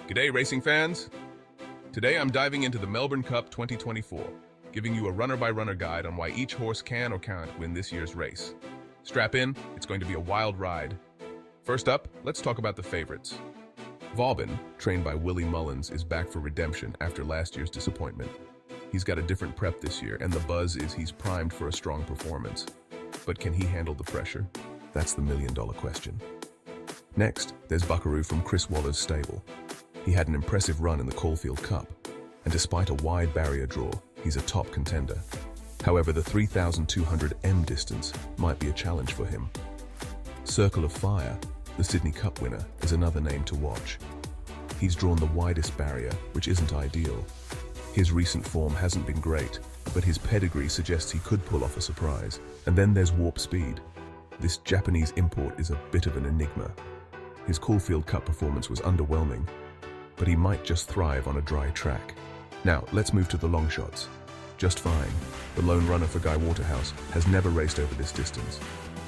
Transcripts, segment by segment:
G'day racing fans! Today I'm diving into the Melbourne Cup 2024, giving you a runner-by-runner guide on why each horse can or can't win this year's race. Strap in, it's going to be a wild ride. First up, let's talk about the favorites. Vauban, trained by Willie Mullins, is back for redemption after last year's disappointment. He's got a different prep this year, and the buzz is he's primed for a strong performance. But can he handle the pressure? That's the million-dollar question. Next, there's Buckaroo from Chris Waller's stable. He had an impressive run in the Caulfield Cup, and despite a wide barrier draw, he's a top contender. However, the 3,200 M distance might be a challenge for him. Circle of Fire, the Sydney Cup winner, is another name to watch. He's drawn the widest barrier, which isn't ideal. His recent form hasn't been great, but his pedigree suggests he could pull off a surprise. And then there's Warp Speed. This Japanese import is a bit of an enigma. His Caulfield Cup performance was underwhelming, but he might just thrive on a dry track. Now, let's move to the long shots. Just Fine, the lone runner for Guy Waterhouse, has never raced over this distance.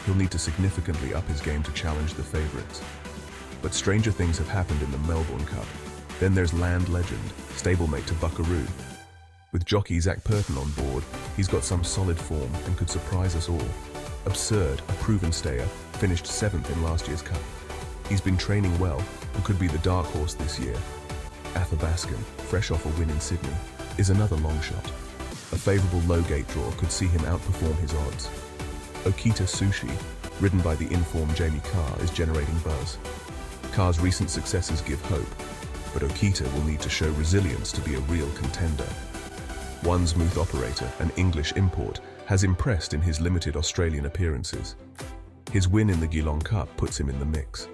He'll need to significantly up his game to challenge the favorites. But stranger things have happened in the Melbourne Cup. Then there's Land Legend, stablemate to Buckaroo. With jockey Zach Purton on board, he's got some solid form and could surprise us all. Absurd, a proven stayer, finished 7th in last year's Cup. He's been training well and could be the dark horse this year. Athabaskan, fresh off a win in Sydney, is another long shot. A favourable low gate draw could see him outperform his odds. Okita Sushi, ridden by the informed Jamie Carr, is generating buzz. Carr's recent successes give hope, but Okita will need to show resilience to be a real contender. One Smooth Operator, an English import, has impressed in his limited Australian appearances. His win in the Geelong Cup puts him in the mix.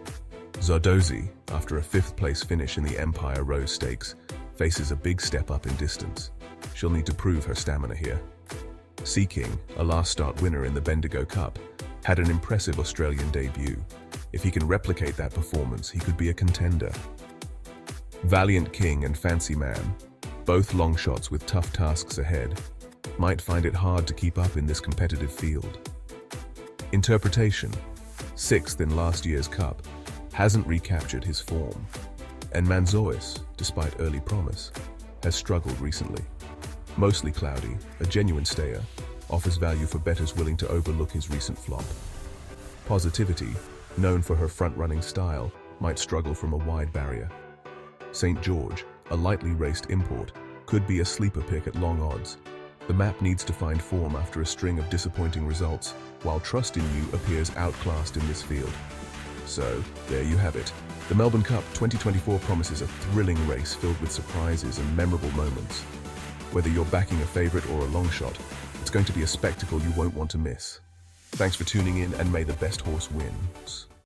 Zardozi, after a 5th place finish in the Empire Rose Stakes, faces a big step up in distance. She'll need to prove her stamina here. Sea King, a last start winner in the Bendigo Cup, had an impressive Australian debut. If he can replicate that performance, he could be a contender. Valiant King and Fancy Man, both long shots with tough tasks ahead, might find it hard to keep up in this competitive field. Interpretation, 6th in last year's Cup, hasn't recaptured his form, and Manzois, despite early promise, has struggled recently. Mostly Cloudy, a genuine stayer, offers value for bettors willing to overlook his recent flop. Positivity, known for her front-running style, might struggle from a wide barrier. St. George, a lightly raced import, could be a sleeper pick at long odds. The map needs to find form after a string of disappointing results, while Trust in You appears outclassed in this field. So, there you have it. The Melbourne Cup 2024 promises a thrilling race filled with surprises and memorable moments. Whether you're backing a favourite or a long shot, it's going to be a spectacle you won't want to miss. Thanks for tuning in, and may the best horse wins.